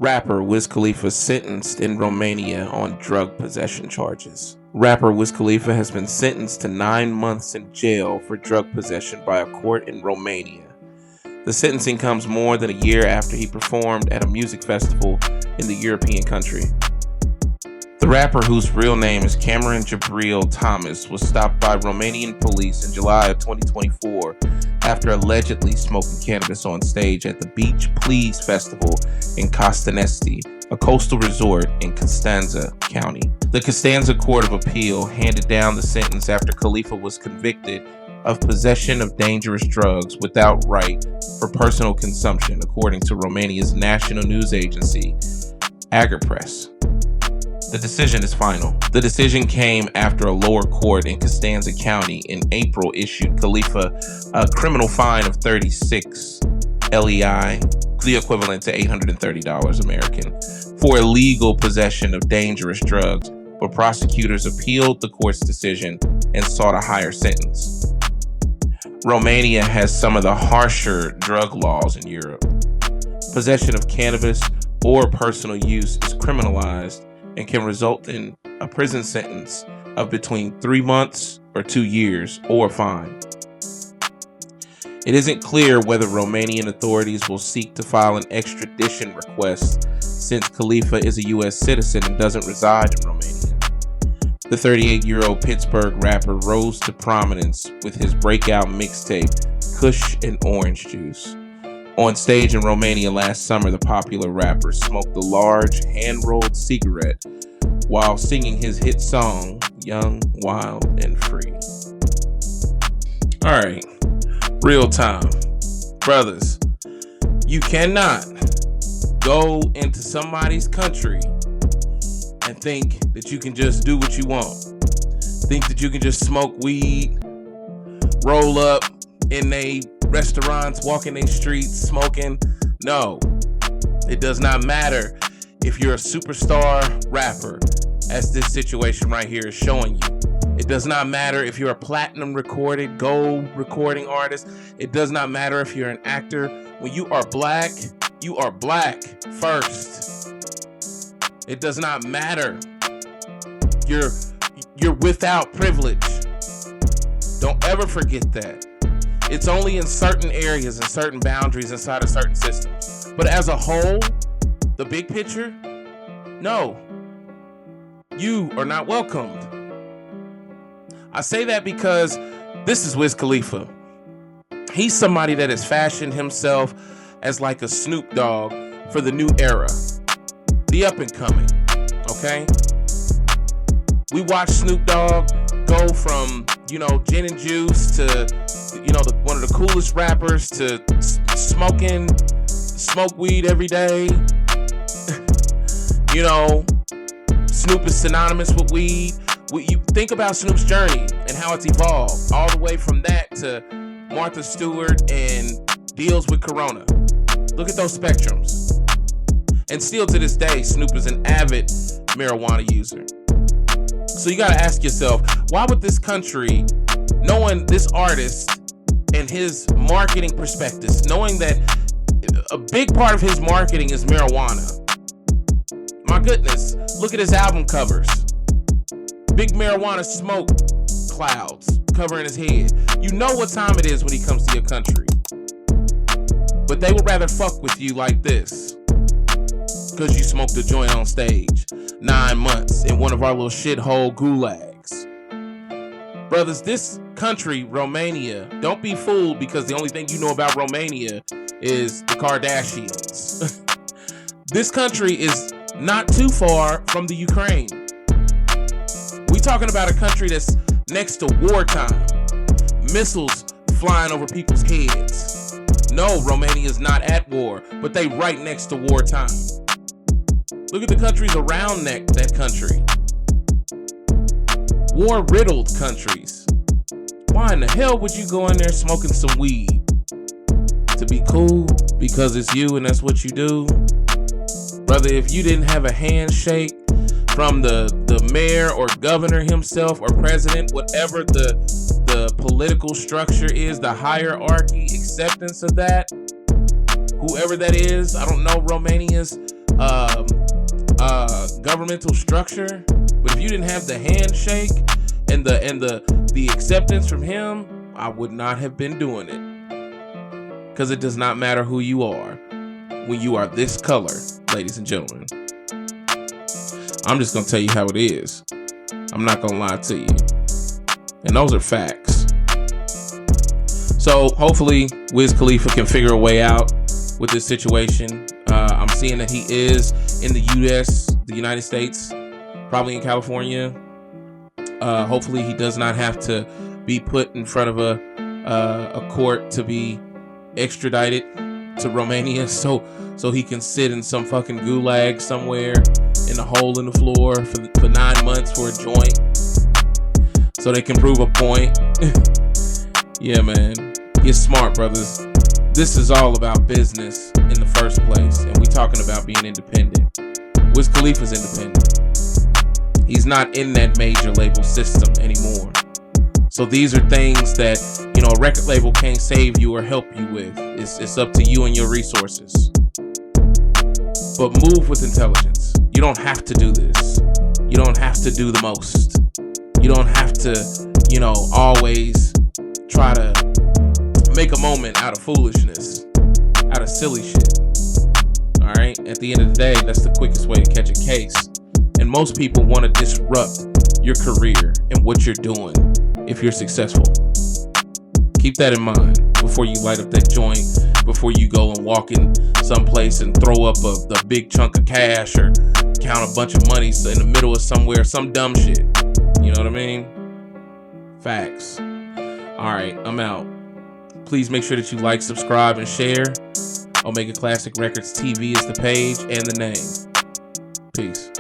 Rapper Wiz Khalifa sentenced in Romania on drug possession charges. Rapper Wiz Khalifa has been sentenced to 9 months in jail for drug possession by a court in Romania. The sentencing comes more than a year after he performed at a music festival in the European country. The rapper, whose real name is Cameron Jabril Thomas, was stopped by Romanian police in July of 2024 after allegedly smoking cannabis on stage at the Beach Please Festival in Costanesti, a coastal resort in Constanța County. The Constanța Court of Appeal handed down the sentence after Khalifa was convicted of possession of dangerous drugs without right for personal consumption, according to Romania's national news agency, Agripress. The decision is final. The decision came after a lower court in Constanța County in April issued Khalifa a criminal fine of 36 LEI, the equivalent to $830 American, for illegal possession of dangerous drugs, but prosecutors appealed the court's decision and sought a higher sentence. Romania has some of the harsher drug laws in Europe. Possession of cannabis or personal use is criminalized and can result in a prison sentence of between 3 months or 2 years or a fine. It isn't clear whether Romanian authorities will seek to file an extradition request since Khalifa is a U.S. citizen and doesn't reside in Romania. The 38-year-old Pittsburgh rapper rose to prominence with his breakout mixtape, Kush and Orange Juice. On stage in Romania last summer, the popular rapper smoked a large, hand-rolled cigarette while singing his hit song, Young, Wild, and Free. Alright, real time. Brothers, you cannot go into somebody's country and think that you can just do what you want. Think that you can just smoke weed, roll up in they restaurants, walking their streets, smoking. No, it does not matter if you're a superstar rapper, as this situation right here is showing you. It does not matter if you're a platinum recorded, gold recording artist. It does not matter if you're an actor. When you are black first. It does not matter. You're without privilege. Don't ever forget that. It's only in certain areas and certain boundaries inside of certain systems. But as a whole, the big picture, no. You are not welcomed. I say that because this is Wiz Khalifa. He's somebody that has fashioned himself as like a Snoop Dogg for the new era. The up and coming, okay? We watch Snoop Dogg go from, gin and juice to, one of the coolest rappers to smoke weed every day. Snoop is synonymous with weed. You think about Snoop's journey and how it's evolved, all the way from that to Martha Stewart and deals with Corona. Look at those spectrums. And still to this day, Snoop is an avid marijuana user. So you gotta ask yourself, why would this country, knowing this artist and his marketing prospectus, knowing that a big part of his marketing is marijuana. My goodness, look at his album covers. Big marijuana smoke clouds covering his head. You know what time it is when he comes to your country. But they would rather fuck with you like this. Because you smoked a joint on stage 9 months in one of our little shithole gulags. Brothers, this country, Romania, don't be fooled because the only thing you know about Romania is the Kardashians. This country is not too far from the Ukraine. We talking about a country that's next to wartime. Missiles flying over people's heads. No, Romania is not at war, but they right next to wartime. Look at the countries around that country. War-riddled countries. Why in the hell would you go in there smoking some weed? To be cool? Because it's you and that's what you do? Brother, if you didn't have a handshake from the mayor or governor himself or president, whatever the political structure is, the hierarchy, acceptance of that, whoever that is, I don't know Romania's governmental structure, but if you didn't have the handshake and the acceptance from him, I would not have been doing it. Because it does not matter who you are when you are this color, ladies and gentlemen. I'm just gonna tell you how it is. I'm not gonna lie to you. And those are facts. So hopefully Wiz Khalifa can figure a way out with this situation. I'm seeing that he is in the United States, probably in California. Hopefully he does not have to be put in front of a court to be extradited to Romania, so he can sit in some fucking gulag somewhere in a hole in the floor for 9 months for a joint, so they can prove a point. Yeah, man, get smart, brothers. This is all about business in the first place, and we talking about being independent. Wiz Khalifa's independent. He's not in that major label system anymore. So these are things that, you know, a record label can't save you or help you with. It's up to you and your resources. But move with intelligence. You don't have to do this. You don't have to do the most. You don't have to, you know, always try to make a moment out of foolishness, out of silly shit. All right? At the end of the day, that's the quickest way to catch a case. And most people want to disrupt your career and what you're doing if you're successful. Keep that in mind before you light up that joint, before you go and walk in someplace and throw up a big chunk of cash or count a bunch of money in the middle of somewhere, some dumb shit. You know what I mean? Facts. All right, I'm out. Please make sure that you like, subscribe, and share. Omega Classic Records TV is the page and the name. Peace.